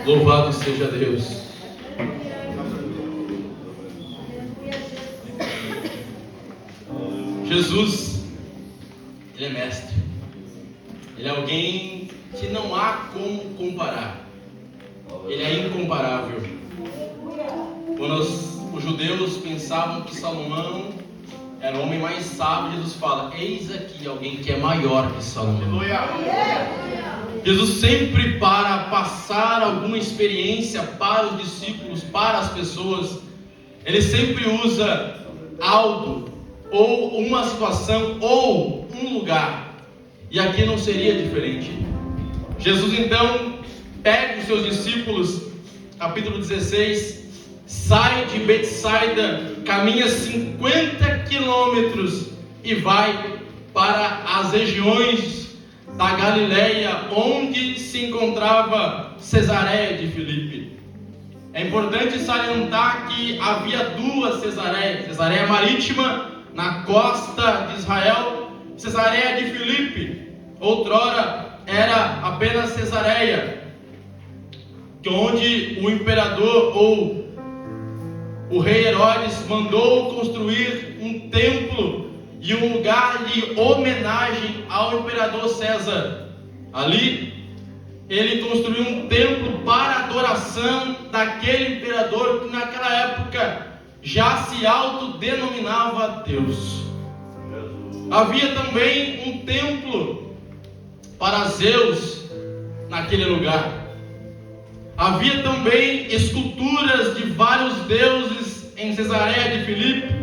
Louvado seja Deus. Jesus, Ele é mestre. Ele é alguém que não há como comparar. Ele é incomparável. Quando os judeus pensavam que Salomão era o homem mais sábio, Jesus fala: eis aqui alguém que é maior que Salomão. Jesus sempre, para passar alguma experiência para os discípulos, para as pessoas, Ele sempre usa algo, ou uma situação, ou um lugar. E aqui não seria diferente. Jesus então pega os seus discípulos, capítulo 16, sai de Betsaida, caminha 50 quilômetros e vai para as regiões da Galileia, onde se encontrava Cesareia de Filipe. É importante salientar que havia duas Cesareias: Cesareia marítima na costa de Israel, Cesareia de Filipe, outrora era apenas Cesareia, onde o imperador ou o rei Herodes mandou construir um templo e um lugar de homenagem ao imperador César. Ali ele construiu um templo para adoração daquele imperador que naquela época já se autodenominava Deus. Havia também um templo para Zeus naquele lugar. Havia também esculturas de vários deuses em Cesareia de Filipe,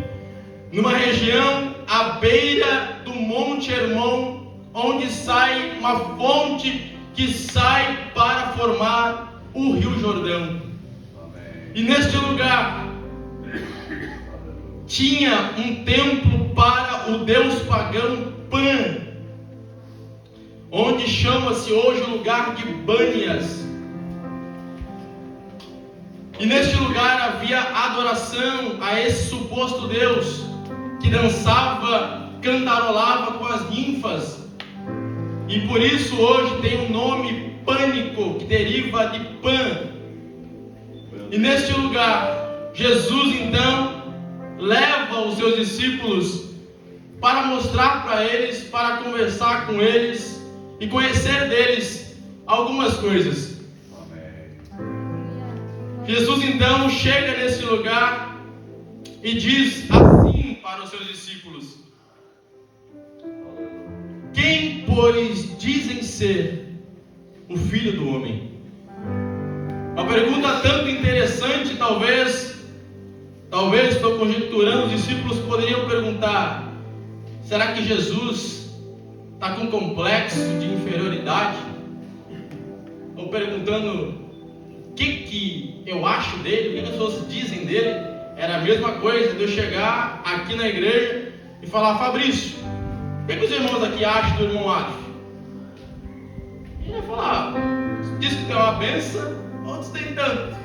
numa região à beira do Monte Hermon, onde sai uma fonte que sai para formar o Rio Jordão. E neste lugar tinha um templo para o deus pagão Pan, onde chama-se hoje o lugar de Banias. E neste lugar havia adoração a esse suposto Deus, que dançava, cantarolava com as ninfas. E por isso hoje tem o nome Pânico, que deriva de Pan. E neste lugar, Jesus então leva os seus discípulos para mostrar para eles, para conversar com eles e conhecer deles algumas coisas. Jesus então chega nesse lugar e diz assim para os seus discípulos: quem, pois, dizem ser o Filho do Homem? Uma pergunta tanto interessante, talvez estou conjecturando, os discípulos poderiam perguntar: será que Jesus está com complexo de inferioridade? Ou perguntando: o que eu acho dele, o que as pessoas dizem dele? Era a mesma coisa de eu chegar aqui na igreja e falar: Fabrício, o que os irmãos aqui acham do irmão Adolfo? E ele vai falar: diz que tem uma benção, outros tem tanto.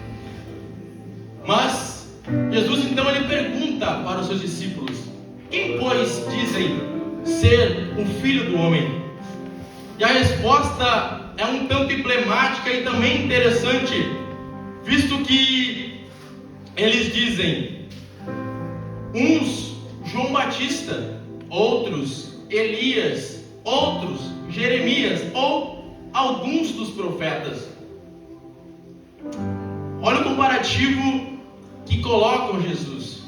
Mas Jesus então ele pergunta para os seus discípulos: quem, pois, dizem ser o Filho do Homem? E a resposta é um tanto emblemática e também interessante, visto que eles dizem: uns João Batista, outros Elias, outros Jeremias, ou alguns dos profetas. Olha o comparativo que colocam Jesus.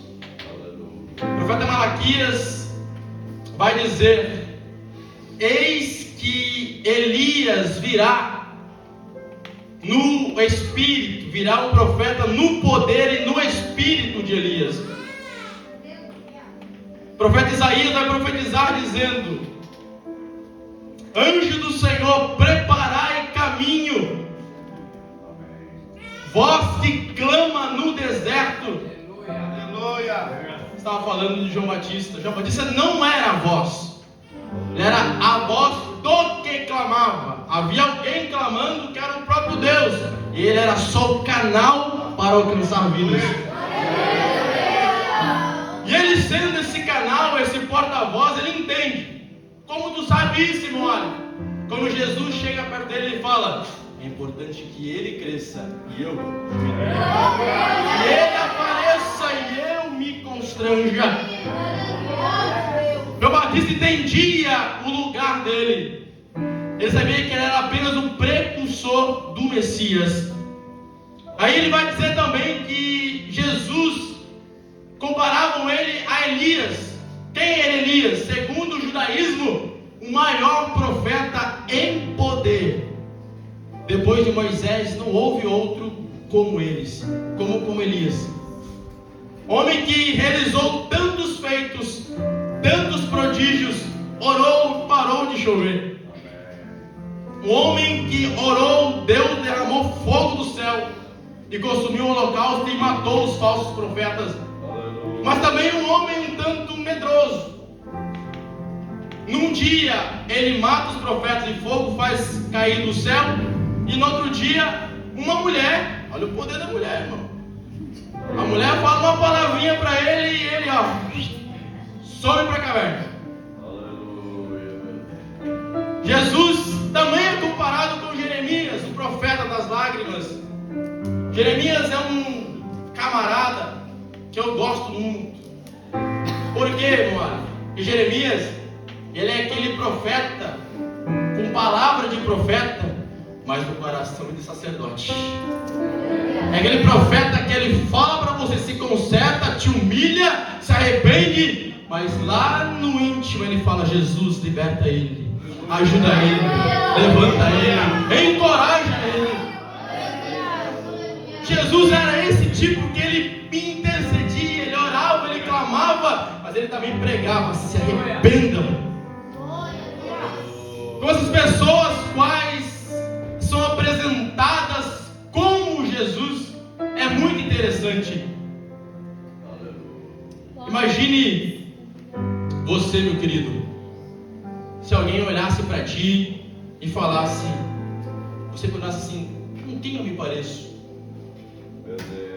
O profeta Malaquias vai dizer: eis que Elias virá no espírito, virá o profeta no poder e no espírito de Elias. O profeta Isaías vai profetizar dizendo: anjo do Senhor, preparai caminho, voz que clama no deserto. Aleluia. Estava falando de João Batista. João Batista não era a voz, ele era a voz do que clamava. Havia alguém clamando que era o próprio Deus, e ele era só o canal para alcançar vidas. E ele, sendo esse canal, esse porta-voz, ele entende. Como tu sabe isso, irmão? Quando Jesus chega perto dele e fala: É importante que ele cresça e eu que ele apareça e eu me constranja. João Batista entendia o lugar dele. Ele sabia que ele era apenas o precursor do Messias. Aí ele vai dizer também que Jesus, comparavam ele a Elias. Quem era Elias? Segundo o judaísmo, o maior profeta em poder. Depois de Moisés, não houve outro como eles, como Elias. Homem que realizou tantos feitos, tantos prodígios, orou, parou de chover. Um homem que orou, Deus derramou fogo do céu e consumiu o holocausto e matou os falsos profetas. Mas também um homem um tanto medroso. Num dia ele mata os profetas e fogo faz cair do céu, e no outro dia uma mulher, olha o poder da mulher, irmão. A mulher fala uma palavrinha para ele e ele, some para a caverna. Jesus também é comparado com Jeremias, o profeta das lágrimas. Jeremias é um camarada que eu gosto muito. Por quê, meu amado? Porque Jeremias, ele é aquele profeta com palavra de profeta, mas no coração de sacerdote. É aquele profeta que ele fala para você, se conserta, te humilha, se arrepende, mas lá no íntimo ele fala: Jesus, liberta ele, ajuda ele, levanta ele, encoraja ele. Jesus era esse tipo que ele intercedia, ele orava, ele clamava, mas ele também pregava: se arrependam. Com essas pessoas quais são apresentadas como Jesus, é muito interessante. Imagine você, meu querido, se alguém olhasse para ti e falasse, você perguntasse assim: com quem eu me pareço?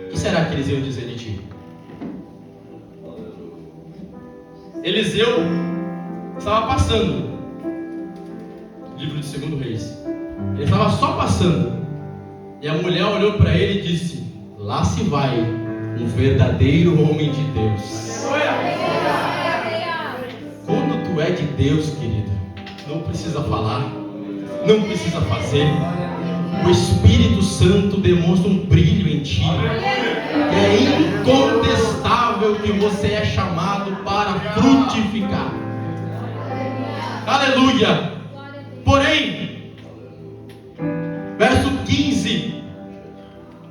O que será que eles iam dizer de ti? Eliseu estava passando, livro de 2 Reis, ele estava só passando, e a mulher olhou para ele e disse: lá se vai um verdadeiro homem de Deus. Quando tu é de Deus, querido, não precisa falar, não precisa fazer. O Espírito Santo demonstra um brilho em ti. É incontestável que você é chamado para frutificar. Aleluia. Porém, verso 15,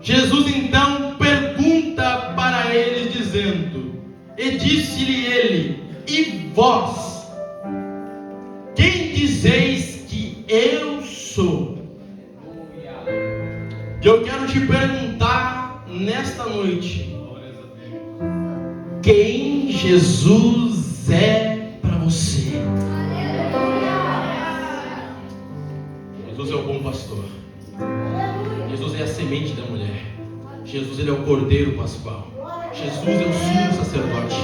Jesus então pergunta para eles dizendo: e disse-lhe ele: e vós, quem dizeis que eu sou? Eu quero te perguntar nesta noite: quem Jesus é para você? Jesus é o bom pastor. Jesus é a semente da mulher. Jesus, ele é o cordeiro pascual. Jesus é o sumo sacerdote.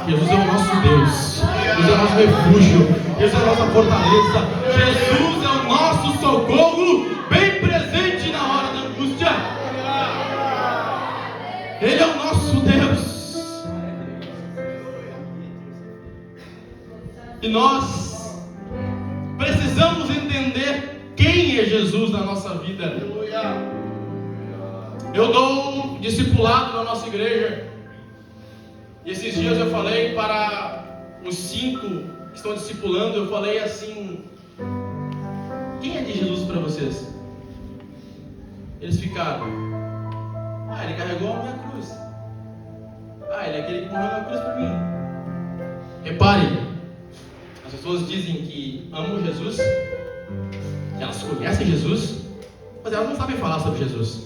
Jesus é o nosso Deus. Jesus é o nosso refúgio. Jesus é a nossa fortaleza. Jesus é o nosso socorro, bem presente na hora da angústia. Ele é o nosso Deus. E nós precisamos entender quem é Jesus na nossa vida. Eu dou discipulado na nossa igreja, e esses dias eu falei para os 5 que estão discipulando, eu falei assim: quem é de Jesus para vocês? Eles ficaram: ele carregou a minha cruz. Ele é aquele que morreu na cruz por mim. Repare, as pessoas dizem que amam Jesus, que elas conhecem Jesus, mas elas não sabem falar sobre Jesus.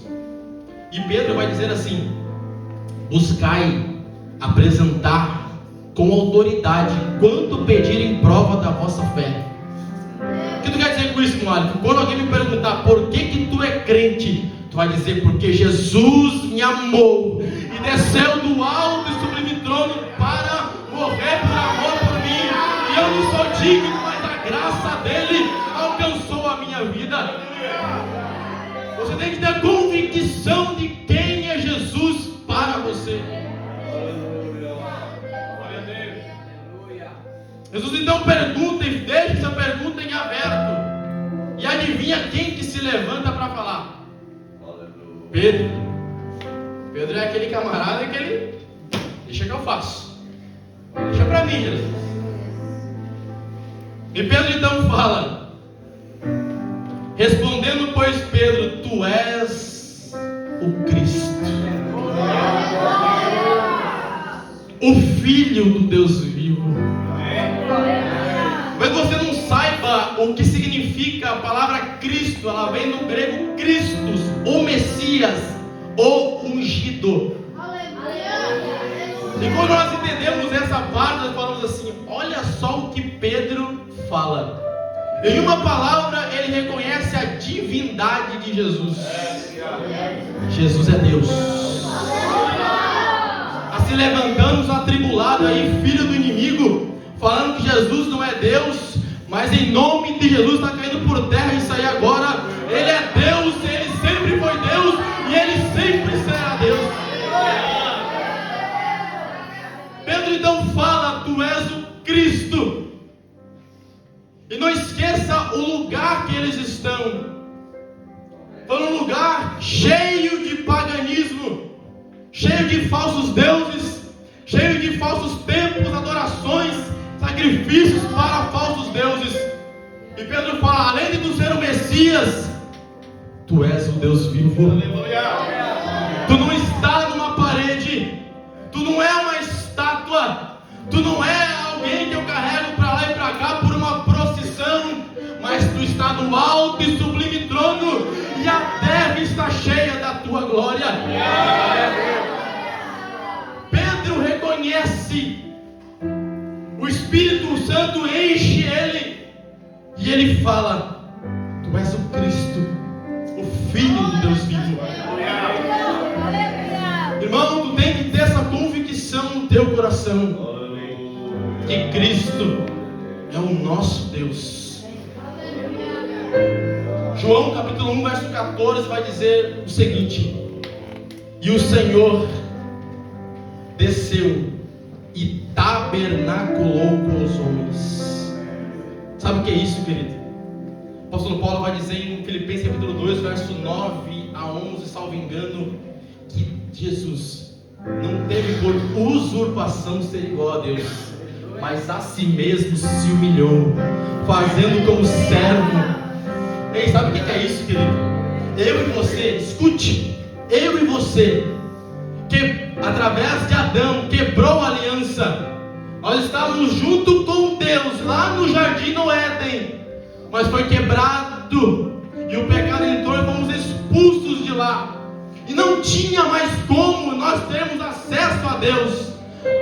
E Pedro vai dizer assim: buscai apresentar com autoridade quanto pedirem prova da vossa fé. O que tu quer dizer com isso, meu amigo? Quando alguém me perguntar por que tu é crente, tu vai dizer: porque Jesus me amou e desceu do alto e sublime trono para morrer por amor por mim, e eu não sou digno, mas a graça dele alcançou a minha vida. tem que ter a convicção de quem é Jesus para você. Jesus então pergunta e deixa essa pergunta em aberto. E adivinha quem que se levanta para falar? Pedro. Pedro é aquele camarada que ele... Deixa que eu faço. Deixa para mim, Jesus. E Pedro então fala: respondendo, pois, Pedro, tu és o Cristo, o Filho do Deus vivo. Mas você não saiba o que significa a palavra Cristo. Ela vem do grego Christos, o Messias, o ungido. E quando nós entendemos essa parte, nós falamos assim: olha só o que Pedro fala. Em uma palavra, ele reconhece a divindade de Jesus. Jesus é Deus. Se levantando, atribulado aí, filho do inimigo, falando que Jesus não é Deus, mas em nome de Jesus está caindo por terra isso aí agora. Ele é Deus, ele sempre foi Deus e ele sempre será Deus. Pedro então fala: tu és o Cristo. E não esqueça o lugar que eles estão. Estão num lugar cheio de paganismo, cheio de falsos deuses, cheio de falsos templos, adorações, sacrifícios para falsos deuses. E Pedro fala: além de tu ser o Messias, tu és o Deus vivo. Tu não está numa parede, tu não é uma estátua, tu não é alguém que eu carrego para lá e para cá por uma procissão, mas tu está no alto e sublime trono, e a terra está cheia da tua glória. Pedro reconhece, o Espírito Santo enche ele, e ele fala: tu és o Cristo, o Filho de Deus vivo. Irmão, tu tem que ter essa convicção no teu coração, que Cristo é o nosso Deus. João capítulo 1 verso 14 vai dizer o seguinte: e o Senhor desceu e tabernaculou com os homens. Sabe o que é isso, querido? O apóstolo Paulo vai dizer em Filipenses capítulo 2 verso 9 a 11, salvo engano, que Jesus não teve por usurpação ser igual a Deus, mas a si mesmo se humilhou, fazendo como servo. Ei, sabe o que é isso, querido? Eu e você, escute, eu e você, que através de Adão quebrou a aliança, nós estávamos junto com Deus lá no jardim no Éden, mas foi quebrado e o pecado entrou e fomos expulsos de lá, e não tinha mais como nós termos acesso a Deus.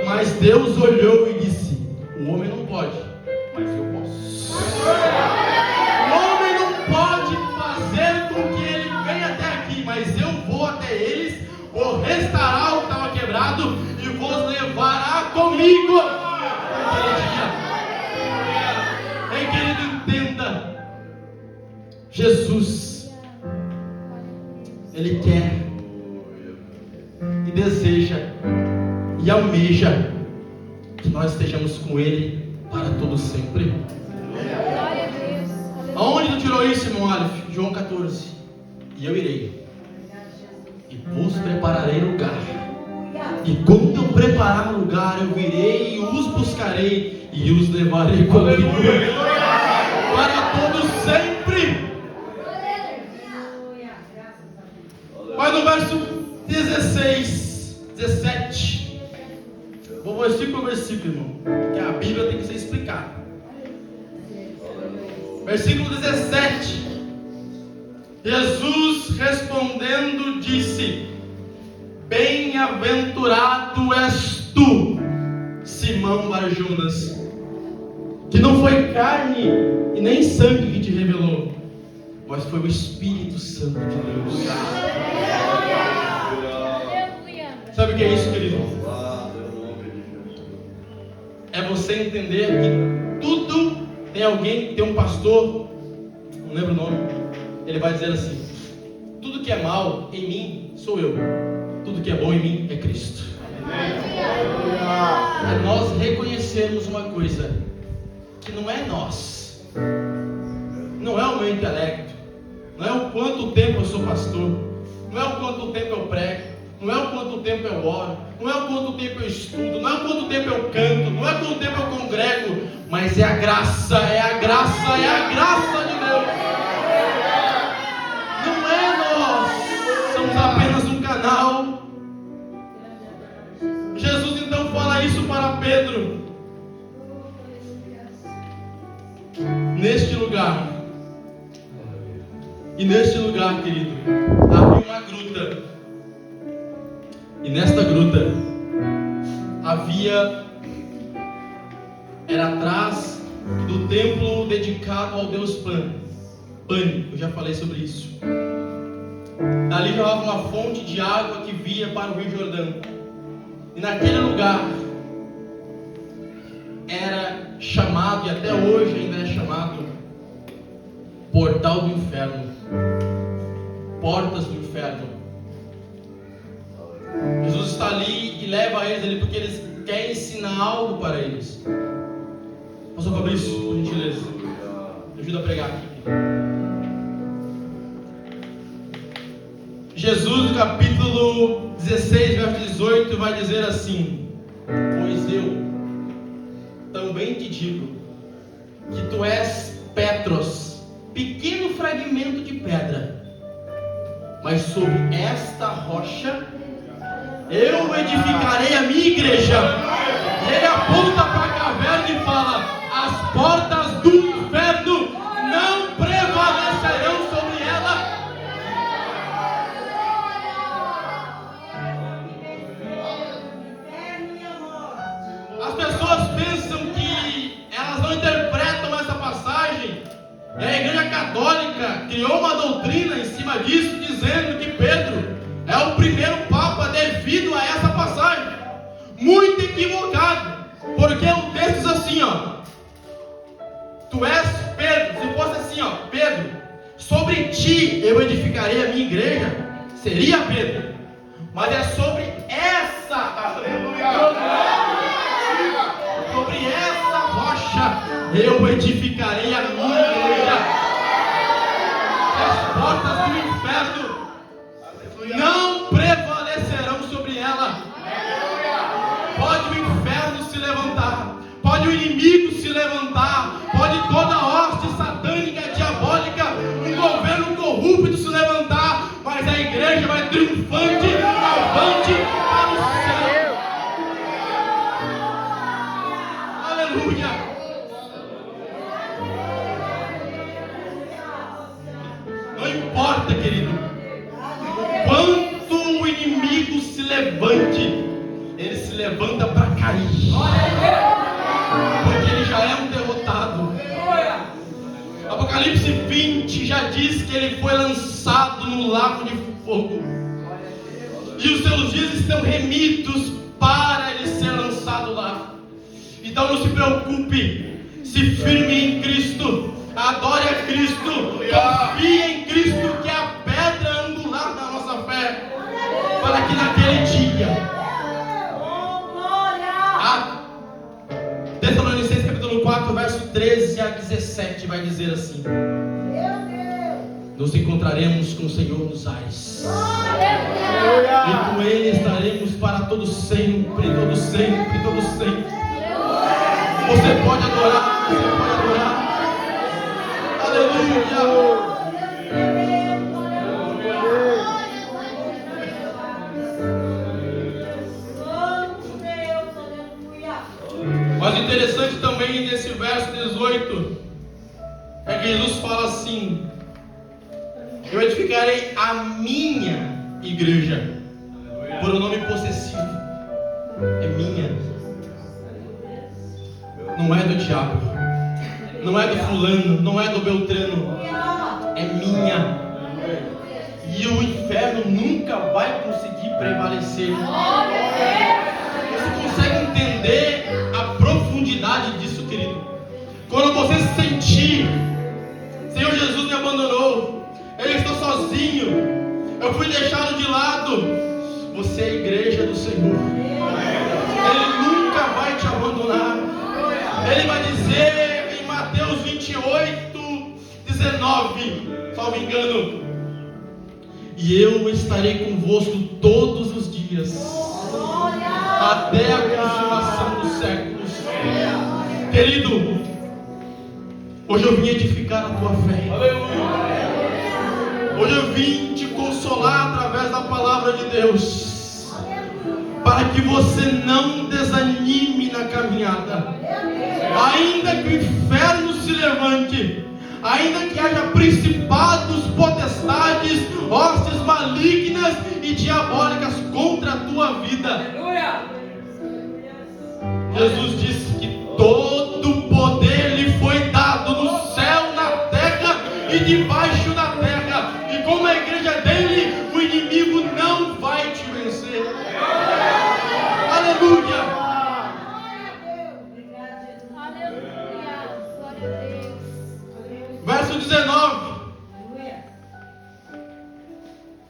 Mas Deus olhou e disse: o homem não pode, mas eu posso. O homem não pode fazer com que ele venha até aqui, mas eu vou até eles, vou restaurar o que estava quebrado e vou os levar comigo. Ei, querido, entenda, Jesus, Ele quer e deseja e almeja que nós estejamos com Ele para todo sempre. Aonde tu tirou isso, irmão Aleph? João 14. E eu irei e vos prepararei lugar, e quando eu preparar lugar, eu virei e os buscarei e os levarei comigo para todo sempre. Mas no verso 16, 17, vou versículo por versículo, irmão, porque a Bíblia tem que ser explicada. Versículo 17: Jesus respondendo disse: bem-aventurado és tu, Simão Barjonas, que não foi carne e nem sangue que te revelou, mas foi o Espírito Santo de Deus. Sabe o que é isso, querido? É você entender que tudo tem alguém, tem um pastor, não lembro o nome, ele vai dizer assim: tudo que é mal em mim sou eu. Tudo que é bom em mim é Cristo. É nós reconhecermos uma coisa, que não é nós, não é o meu intelecto, não é o quanto tempo eu sou pastor, não é o quanto tempo eu prego, não é o quanto tempo eu oro, não é o quanto tempo eu estudo, não é o quanto tempo eu canto, não é o quanto tempo eu congrego, mas é a graça, é a graça, é a graça de Deus. Não é nós, somos apenas um canal. Jesus então fala isso para Pedro. Neste lugar, e neste lugar, querido, havia uma gruta, e nesta gruta era atrás do templo dedicado ao Deus Pan, eu já falei sobre isso. Dali jorrava uma fonte de água que via para o Rio Jordão, e naquele lugar era chamado, e até hoje ainda é chamado, Portal do Inferno, Portas do Inferno. Jesus está ali e leva eles ali porque eles querem ensinar algo para eles. Pastor Fabrício, por gentileza, me ajuda a pregar aqui. Jesus, no capítulo 16, verso 18, vai dizer assim: pois eu também te digo que tu és Petros, pequeno fragmento de pedra, mas sobre esta rocha eu edificarei a minha igreja. E ele aponta para a caverna e fala: as portas do inferno não prevalecerão sobre ela. As pessoas pensam que elas não interpretam essa passagem, e a Igreja Católica criou uma doutrina em cima disso, dizendo que Pedro é o primeiro Papa devido a essa passagem. Muito equivocado, porque o texto diz assim, tu és Pedro. Se fosse assim, Pedro, sobre ti eu edificarei a minha igreja, seria Pedro, mas é sobre essa, sobre essa rocha eu edificarei a minha igreja. As portas do inferno não prevalecerão sobre ela. Pode o inferno se levantar, pode o inimigo se levantar, pode toda a hoste satânica, diabólica, um governo corrupto se levantar, mas a igreja vai triunfante, avante para o céu. Aleluia. Não importa, querido, quanto o inimigo se levante, ele se levanta para cair, porque ele já é um derrotado. Apocalipse 20 já diz que ele foi lançado no lago de fogo, e os seus dias estão remidos para ele ser lançado lá. Então não se preocupe, se firme em Cristo, adore a Cristo, confie em Cristo, que é a pedra angular da nossa fé, para que naquele dia, Tessalonicenses capítulo 4, verso 13 a 17, vai dizer assim: nos encontraremos com o Senhor nos ares, e com Ele estaremos para todo sempre, todo sempre, todo sempre. Você pode adorar, você pode adorar. Aleluia. Mas interessante também nesse verso 18 é que Jesus fala assim: eu edificarei a minha igreja, por um nome possessivo, é minha, não é do diabo, não é do fulano, não é do beltrano, é minha, e o inferno nunca vai conseguir prevalecer. Você consegue entender a profundidade disso, querido? Quando você se sentir, Senhor Jesus me abandonou, eu estou sozinho, eu fui deixado de lado. Você é a igreja do Senhor. Ele nunca vai te abandonar. Ele vai dizer em Mateus 28:19, salvo engano: e eu estarei convosco todos os dias, até a consumação dos séculos. Querido, hoje eu vim edificar a tua fé. Hoje eu vim te consolar através da palavra de Deus, para que você não desanime na caminhada. Ainda que o inferno se levante, ainda que haja principados, potestades, hostes malignas e diabólicas contra a tua vida, Jesus disse que todo poder lhe foi dado no céu, na terra e debaixo da terra. E como a igreja dele, o inimigo não vai te vencer. Aleluia! Verso 19: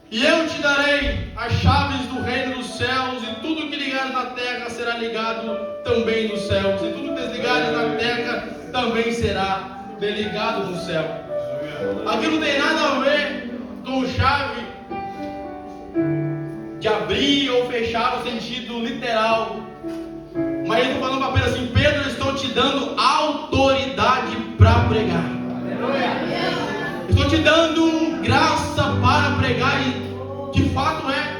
e eu te darei as chaves do reino dos céus, e tudo que ligares na terra será ligado também nos céus, e tudo que desligares na terra também será desligado no céu. Aqui não tem nada a ver com chave de abrir ou fechar no sentido literal, mas ele está falando para Pedro assim: Pedro, eu estou te dando autoridade para pregar. Estou te dando graça para pregar, e de fato é.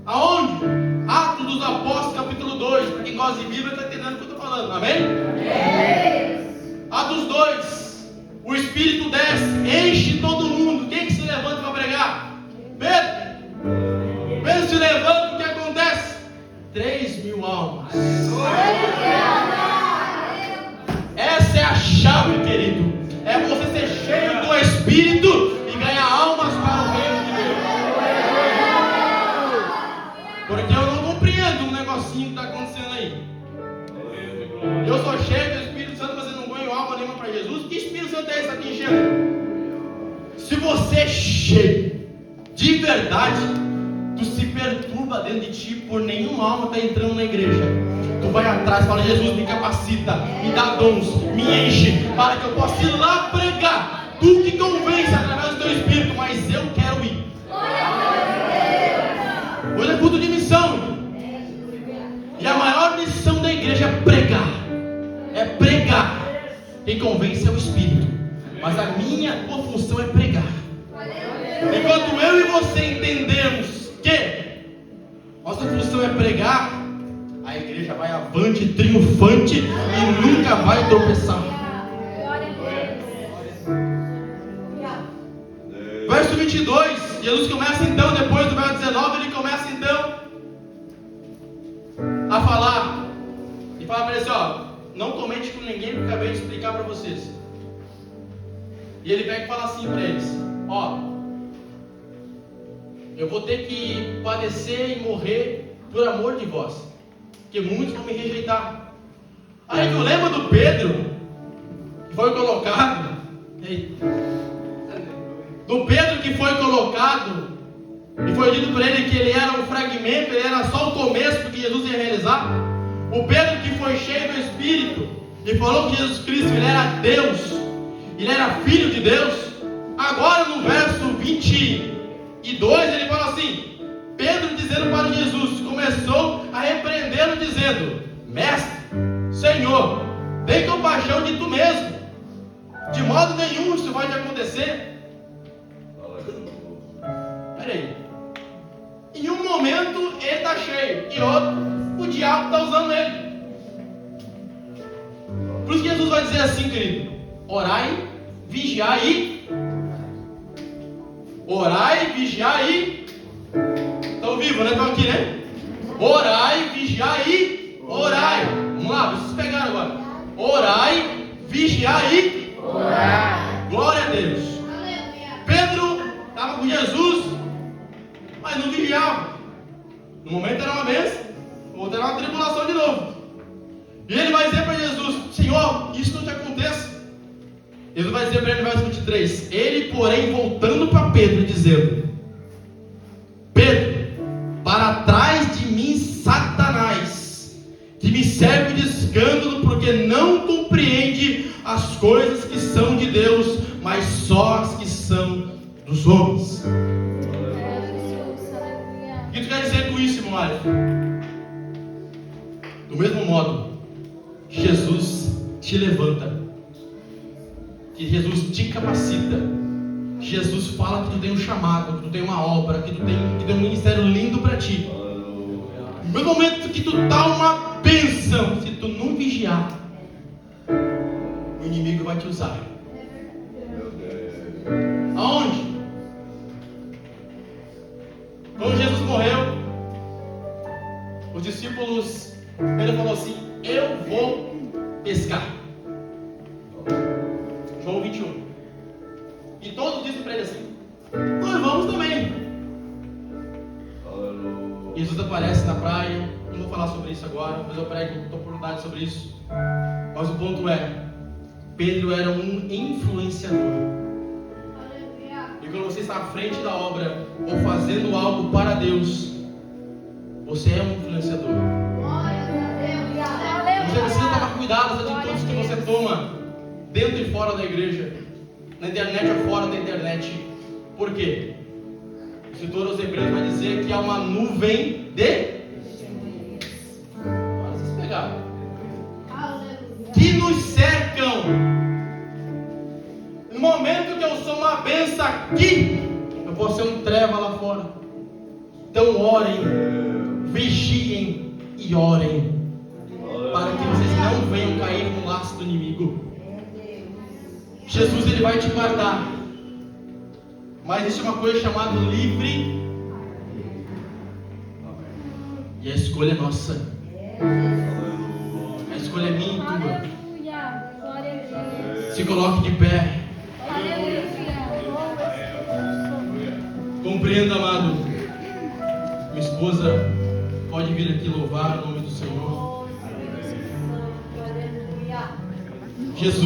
Aonde? Atos dos Apóstolos, capítulo 2. Para quem gosta de Bíblia está entendendo o que eu estou falando, amém? Atos 2. O Espírito desce, enche todo mundo. Quem que se levanta para pregar? Pedro. Pedro se levanta, o que acontece? 3.000 almas. Essa é a chave, querido. É você ser cheio do Espírito e ganhar almas para o reino de Deus. Porque eu não compreendo um negocinho que está acontecendo aí. Eu sou cheio do Espírito Santo, mas eu não ganho alma nenhuma para Jesus. Que Espírito Santo é esse aqui enchendo? Se você é cheio de verdade, tu se perturba dentro de ti por nenhuma alma está entrando na igreja. Tu vai atrás e fala: Jesus, me capacita, me dá dons, me enche, para que eu possa ir lá pregar. Tu que convence através do teu Espírito, mas eu quero ir. Hoje é culto de missão. E a maior missão da igreja é pregar. É pregar. Quem convence é o Espírito. Mas a minha, a tua função é pregar. Enquanto eu e você entendemos que nossa função é pregar, a igreja vai avante, triunfante e nunca vai tropeçar. Verso 22, Jesus começa então, depois do verso 19, ele começa então a falar. E fala para ele assim: ó, não comente com ninguém, porque eu acabei de explicar para vocês. E ele pega e fala assim para eles: ó, eu vou ter que padecer e morrer por amor de vós, porque muitos vão me rejeitar. Aí tu lembra do Pedro, que foi colocado, do Pedro que foi colocado, e foi dito para ele que ele era um fragmento, ele era só o começo do que Jesus ia realizar. O Pedro que foi cheio do Espírito, e falou que Jesus Cristo, ele era Deus, ele era Filho de Deus. Agora no verso 22, ele fala assim: Pedro dizendo para Jesus, começou a repreendê-lo dizendo: Mestre, Senhor, tem compaixão de tu mesmo, de modo nenhum isso vai te acontecer. Peraí, em um momento ele está cheio, e outro, o diabo está usando ele. Por isso que Jesus vai dizer assim, querido: orai, vigiai e... orai, vigiai e... Estão vivos, né? Estão aqui, né? Orai, vigiai e... orai. Vamos lá, vocês pegaram agora. Orai, vigiai e... orai. Glória a Deus. Pedro estava com Jesus, mas não vigiava. No momento era uma bênção, no outro era uma tribulação de novo. E ele vai dizer para Jesus: Senhor, isso não te aconteça. Jesus vai dizer para ele no verso 23: ele, porém, voltando para Pedro, dizendo: para trás de mim, Satanás, que me serve de escândalo, porque não compreende as coisas que são de Deus, mas só as que são dos homens. O que tu quer dizer com isso, irmão Alex? Do mesmo modo, Jesus te levanta, que Jesus te capacita, Jesus fala que tu tem um chamado, que tu tem uma obra, que tu tem um ministério lindo para ti. No mesmo momento que tu dá uma bênção, se tu não vigiar, o inimigo vai te usar. Aonde? Quando Jesus morreu, os discípulos, ele falou assim: eu vou pescar. João 21. E todos dizem para ele assim: nós vamos também. Jesus aparece na praia. Não vou falar sobre isso agora, mas eu prego outra oportunidade sobre isso. Mas o ponto é: Pedro era um influenciador. E quando você está à frente da obra ou fazendo algo para Deus, você é um influenciador. Você precisa tomar cuidado das atitudes que você toma dentro e fora da igreja, na internet ou fora da internet. Por quê? O escritor aos Hebreus vai dizer que há uma nuvem de vocês pegaram, que nos cercam. No momento que eu sou uma benção aqui, eu vou ser um treva lá fora. Então orem, vigiem e orem, para que vocês não venham cair no laço do inimigo. Jesus, ele vai te guardar, mas existe uma coisa chamada livre, e a escolha é nossa. A escolha é minha e tua. Se coloque de pé. Compreenda, amado. Minha esposa pode vir aqui louvar o nome do Senhor. Jesus.